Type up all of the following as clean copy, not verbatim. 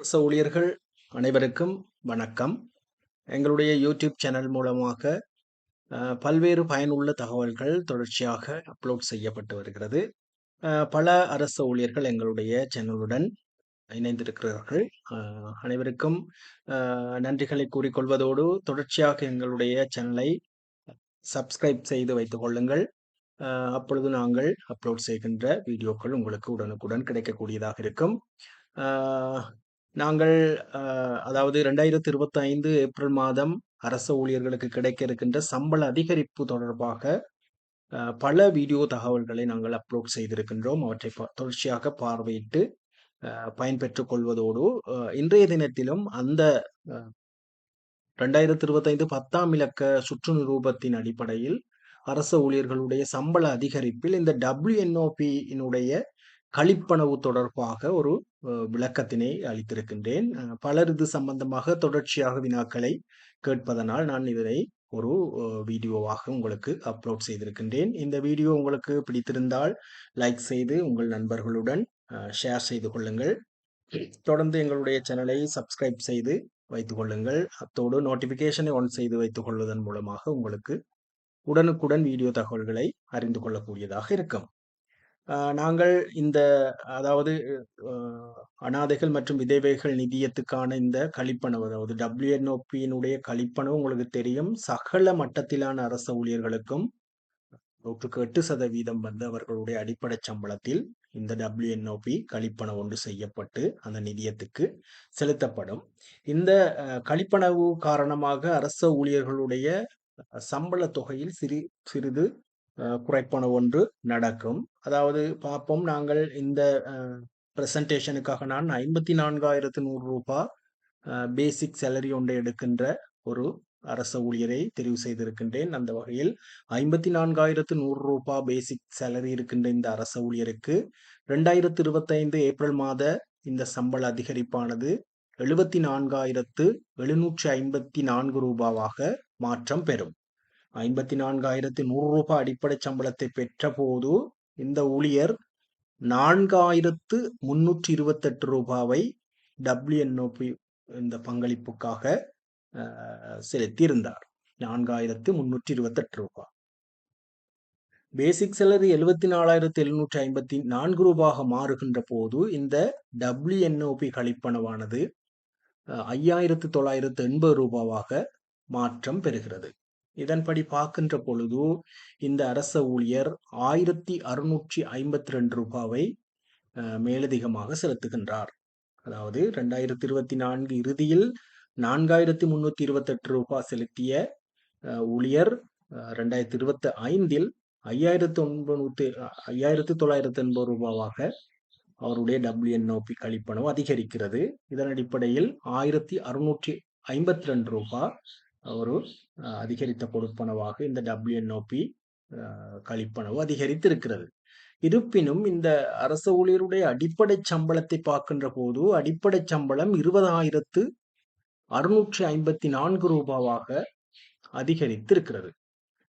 அரச ஊழியர்கள் அனைவருக்கும் வணக்கம். எங்களுடைய யூடியூப் சேனல் மூலமாக பல்வேறு பயனுள்ள தகவல்கள் தொடர்ச்சியாக அப்லோட் செய்யப்பட்டு வருகிறது. பல அரச ஊழியர்கள் எங்களுடைய சேனலுடன் இணைந்திருக்கிறார்கள். அனைவருக்கும் நன்றிகளை கூறிக்கொள்வதோடு தொடர்ச்சியாக எங்களுடைய சேனலை சப்ஸ்கிரைப் செய்து வைத்துக் கொள்ளுங்கள். அப்பொழுது நாங்கள் அப்லோட் செய்கின்ற வீடியோக்கள் உங்களுக்கு உடனுக்குடன் கிடைக்கக்கூடியதாக இருக்கும். நாங்கள் அதாவது 2025 ஏப்ரல் மாதம் அரச ஊழியர்களுக்கு கிடைக்க இருக்கின்ற சம்பள அதிகரிப்பு தொடர்பாக பல வீடியோ தகவல்களை நாங்கள் அப்லோட் செய்திருக்கின்றோம். அவற்றை தொடர்ச்சியாக பார்வையிட்டு பயன்பெற்றுக் கொள்வதோடு இன்றைய தினத்திலும் அந்த 2025 10ஆம் இலக்க சுற்று நிரூபத்தின் அடிப்படையில் அரச ஊழியர்களுடைய சம்பள அதிகரிப்பில் இந்த WNOP-இனுடைய கழிப்பணவு தொடர்பாக ஒரு விளக்கத்தினை அளித்திருக்கின்றேன். பலர் இது சம்பந்தமாக தொடர்ச்சியாக வினாக்களை கேட்பதனால் நான் இதனை ஒரு வீடியோவாக உங்களுக்கு அப்லோட் செய்திருக்கின்றேன். இந்த வீடியோ உங்களுக்கு பிடித்திருந்தால் லைக் செய்து உங்கள் நண்பர்களுடன் ஷேர் செய்து கொள்ளுங்கள். தொடர்ந்து எங்களுடைய சேனலை சப்ஸ்கிரைப் செய்து வைத்துக் கொள்ளுங்கள். அத்தோடு நோட்டிபிகேஷனை ஆன் செய்து வைத்துக் கொள்வதன் மூலமாக உங்களுக்கு உடனுக்குடன் வீடியோ தகவல்களை அறிந்து கொள்ளக்கூடியதாக இருக்கும். நாங்கள் இந்த அதாவது அனாதைகள் மற்றும் விதவைகள் நிதியத்துக்கான இந்த கழிப்பணவு, அதாவது WNOP-யினுடைய கழிப்பணவு உங்களுக்கு தெரியும். சகல மட்டத்திலான அரச ஊழியர்களுக்கும் 108% வந்து அவர்களுடைய அடிப்படை சம்பளத்தில் இந்த WNOP கழிப்பணவு ஒன்று செய்யப்பட்டு அந்த நிதியத்துக்கு செலுத்தப்படும். இந்த கழிப்பணவு காரணமாக அரச ஊழியர்களுடைய சம்பள தொகையில் சிறிது குறைப்பன ஒன்று நடக்கும். அதாவது பார்ப்போம், நாங்கள் இந்த பிரசன்டேஷனுக்காக நான் 54,100 ரூபாய் பேசிக் சேலரி ஒன்றை எடுக்கின்ற ஒரு அரச ஊழியரை தெரிவு செய்திருக்கின்றேன். அந்த வகையில் 54,100 ரூபாய் பேசிக் சேலரி இருக்கின்ற இந்த அரச ஊழியருக்கு 2025 ஏப்ரல் மாத இந்த சம்பள அதிகரிப்பானது 74,754 ரூபாவாக மாற்றம் பெறும். 54,100 ரூபாய் அடிப்படை சம்பளத்தை பெற்ற போது இந்த ஊழியர் 4,328 ரூபாவை WNOP இந்த பங்களிப்புக்காக செலுத்தியிருந்தார். 4,328 ரூபாய். பேசிக் சேலரி 74,754 ரூபாயாக மாறுகின்ற போது இந்த WNOP கழிப்பணவானது 5,980 ரூபாவாக மாற்றம் பெறுகிறது. இதன்படி பார்க்கின்ற பொழுது இந்த அரச ஊழியர் 1,652 ரூபாவை மேலதிகமாக செலுத்துகின்றார். அதாவது 2024 இறுதியில் 4,328 ரூபாய் செலுத்திய ஊழியர் 2025 5,980 ரூபாவாக அவருடைய WNOP கழிப்பணவு அதிகரிக்கிறது. இதன் அடிப்படையில் 1,652 ரூபாய் ஒரு அதிகரித்த கொடுப்பனவாக இந்த WNOP கழிப்பனவு அதிகரித்திருக்கிறது. இருப்பினும் இந்த அரச ஊழியருடைய அடிப்படை சம்பளத்தை பார்க்கின்ற போது அடிப்படை சம்பளம் 20,654 ரூபாவாக அதிகரித்திருக்கிறது.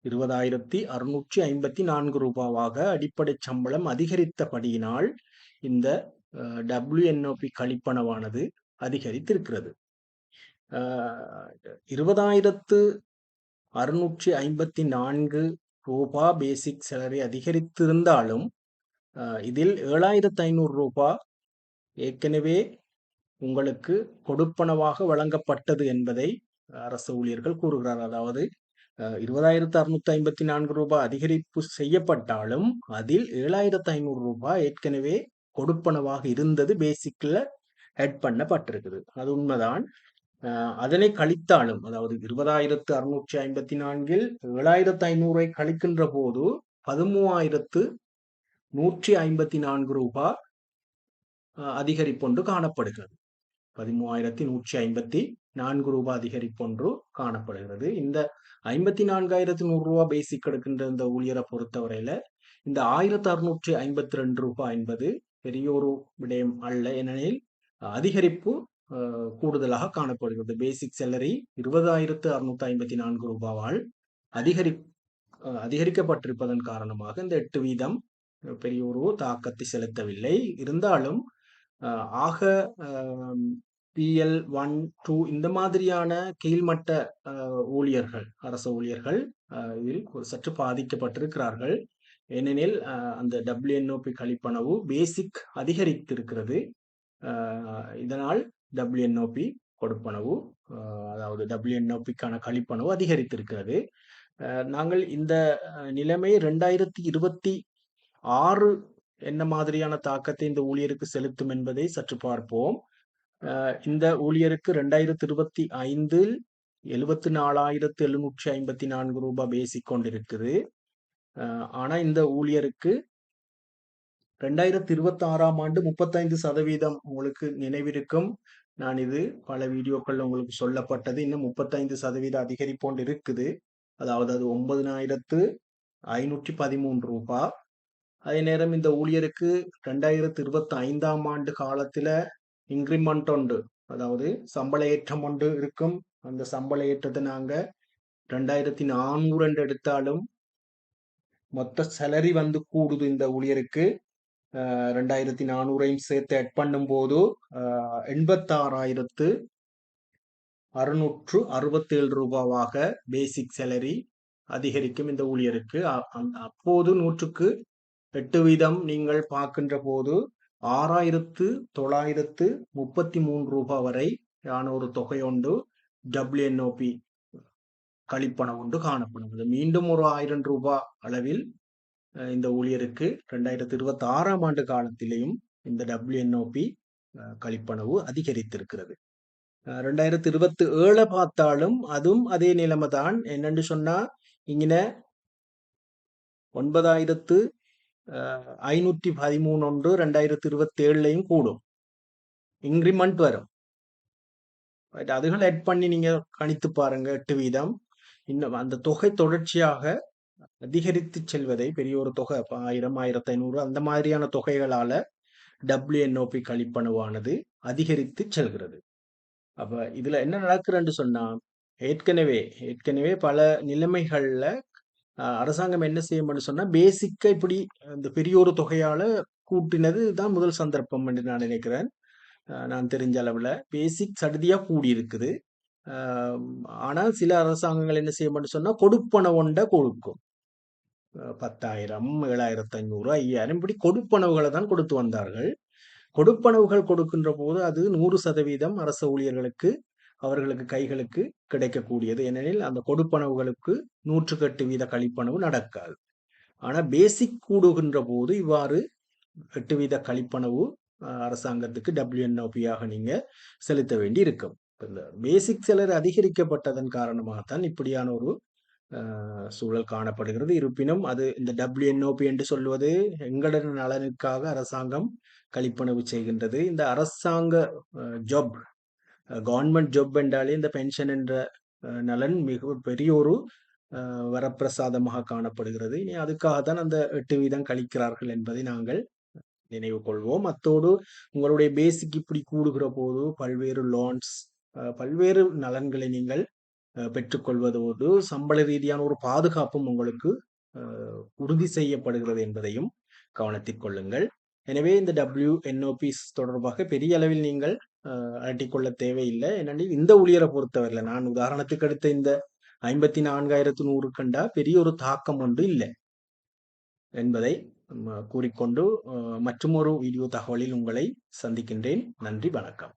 20,654 ரூபாவாக அடிப்படை சம்பளம் அதிகரித்தபடியினால் இந்த WNOP கழிப்பனவானது அதிகரித்திருக்கிறது. 20,654 ரூபாய் பேசிக் சேலரி அதிகரித்திருந்தாலும் இதில் 7,500 ரூபாய் ஏற்கனவே உங்களுக்கு கொடுப்பனவாக வழங்கப்பட்டது என்பதை அரசு ஊழியர்கள் கூறுகிறார். அதாவது 20,654 ரூபாய் அதிகரிப்பு செய்யப்பட்டாலும் அதில் 7,500 ரூபாய் ஏற்கனவே கொடுப்பனவாக இருந்தது பேசிக்ல ஹெட் பண்ணப்பட்டிருக்குது. அது உண்மைதான். அதனை கழித்தாலும், அதாவது 20,654 7,500 கழிக்கின்ற போது 13,154 ரூபாய் அதிகரிப்பொன்று காணப்படுகிறது. 13,154 ரூபாய் அதிகரிப்பொன்று காணப்படுகிறது. இந்த 54,100 ரூபாய் பேசிக் எடுக்கின்ற இந்த ஊழியரை பொறுத்தவரையில இந்த 1,652 ரூபாய் என்பது பெரிய ஒரு விடயம் அல்ல. ஏனெனில் அதிகரிப்பு கூடுதலாக காணப்படுகிறது. பேசிக் சேலரி 20,654 ரூபாவால் அதிகரிக்கப்பட்டிருப்பதன் காரணமாக இந்த 8% பெரிய ஒரு தாக்கத்தை செலுத்தவில்லை. இருந்தாலும் ஆக PL1, 2 இந்த மாதிரியான கீழ்மட்ட ஊழியர்கள், அரச ஊழியர்கள் இதில் சற்று பாதிக்கப்பட்டிருக்கிறார்கள். ஏனெனில் அந்த WNOP கழிப்பனவு பேசிக் அதிகரித்திருக்கிறது. இதனால் WNOP கொடுப்பனவு அதாவது WNOPக்கான கழிப்பனவு அதிகரித்திருக்கிறது. நாங்கள் இந்த நிலைமை 2026 என்ன மாதிரியான தாக்கத்தை இந்த ஊழியருக்கு செலுத்தும் என்பதை சற்று பார்ப்போம். இந்த ஊழியருக்கு 2025 74,754 ரூபாய் பேசிக் கொண்டிருக்குது. ஆனா இந்த ஊழியருக்கு 2026ஆம் ஆண்டு 35% உங்களுக்கு நினைவிருக்கும். நான் இது பல வீடியோக்கள்ல உங்களுக்கு சொல்லப்பட்டது. இன்னும் 35% அதிகரிப்போண்டு இருக்குது. அதாவது அது 9,513 ரூபாய். அதே நேரம் இந்த ஊழியருக்கு 2025ஆம் ஆண்டு காலத்துல இன்கிரிமெண்ட் உண்டு, அதாவது சம்பள ஏற்றம் ஒன்று இருக்கும். அந்த சம்பள ஏற்றத்தை நாங்க 2400 என்று எடுத்தாலும் மொத்த சேலரி வந்து கூடுது இந்த ஊழியருக்கு. 2400ஐயும் சேர்த்து ஆட் பண்ணும் போது 86,667 ரூபாவாக பேசிக் சேலரி அதிகரிக்கும் இந்த ஊழியருக்கு. அப்போது 100க்கு 8% நீங்கள் பார்க்கின்ற போது 6,933 ரூபாய் வரை ஆன ஒரு தொகை உண்டு WNOP கழிப்பணம் உண்டு காணப்படும். மீண்டும் ஒரு 1000 ரூபாய் அளவில் இந்த ஊழியருக்கு 2026ஆம் ஆண்டு காலத்திலேயும் இந்த WNOP கழிப்பனவு அதிகரித்திருக்கிறது. 2027 பார்த்தாலும் அதுவும் அதே நிலைமை தான். என்னன்னு சொன்னா இங்கே 9,513 ஒன்று 2027லையும் கூடும், இன்கிரிமெண்ட் வரும். அதுகளை ஆட் பண்ணி நீங்க கணித்து பாருங்க 8%. இன்னும் அந்த தொகை தொடர்ச்சியாக அதிகரித்து செல்வதை, பெரிய ஒரு தொகை 1000, 1500 அந்த மாதிரியான தொகைகளால WNOP கழிப்பனவானது அதிகரித்து செல்கிறது. அப்ப இதுல என்ன நடக்குதுன்னு சொன்னா ஏற்கனவே பல நிலைமைகள்ல அரசாங்கம் என்ன செய்யும்னு சொன்னா பேசிக்கா இப்படி இந்த பெரிய ஒரு தொகையால கூட்டினது தான் முதல் சந்தர்ப்பம் என்று நான் நினைக்கிறேன். நான் தெரிஞ்ச அளவுல பேசிக் சடுதியா கூடி இருக்குது. ஆனால் சில அரசாங்கங்கள் என்ன செய்யும்னு சொன்னா கொடுப்பன ஒன்றை கொடுக்கும். 10,000, 7,500, 5,000 இப்படி கொடுப்பனவுகளை தான் கொடுத்து வந்தார்கள். கொடுப்பனவுகள் கொடுக்கின்ற போது அது 100% அரச ஊழியர்களுக்கு அவர்களுக்கு கைகளுக்கு கிடைக்கக்கூடியது. ஏனெனில் அந்த கொடுப்பனவுகளுக்கு 108% கழிப்பனவு நடக்காது. ஆனா பேசிக் கூடுகின்ற போது இவ்வாறு 8% கழிப்பனவு அரசாங்கத்துக்கு WNOP-யாக நீங்க செலுத்த வேண்டி இருக்கும். இந்த பேசிக் சேலரி அதிகரிக்கப்பட்டதன் காரணமாகத்தான் இப்படியான ஒரு சூழல் காணப்படுகிறது. இருப்பினும் அது இந்த WNOP என்று சொல்வது எங்களது நலனுக்காக அரசாங்கம் கழிப்பனவு செய்கின்றது. இந்த அரசாங்க ஜாப், கவர்மெண்ட் ஜாப் என்றாலே இந்த பென்ஷன் என்ற நலன் மிக பெரிய ஒரு வரப்பிரசாதமாக காணப்படுகிறது. இனி அதுக்காகத்தான் அந்த 8% கழிக்கிறார்கள் என்பதை நாங்கள் நினைவு கொள்வோம். அத்தோடு உங்களுடைய பேசிக் இப்படி கூடுகிற போது பல்வேறு லோன்ஸ், பல்வேறு நலன்களை நீங்கள் பெற்றுக்கொள்வதோடு சம்பள ரீதியான ஒரு பாதுகாப்பும் உங்களுக்கு உறுதி செய்யப்படுகிறது என்பதையும் கவனத்தில் கொள்ளுங்கள். எனவே இந்த WNOP தொடர்பாக பெரிய அளவில் நீங்கள் அலட்டிக்கொள்ள தேவையில்லை. ஏனெனில் இந்த ஊழியரை பொறுத்தவரையில் நான் உதாரணத்துக்கு எடுத்த இந்த 54,100 கண்டா பெரிய ஒரு தாக்கம் ஒன்று இல்லை என்பதை கூறிக்கொண்டு மற்றுமொரு வீடியோ தகவலில் உங்களை சந்திக்கின்றேன். நன்றி, வணக்கம்.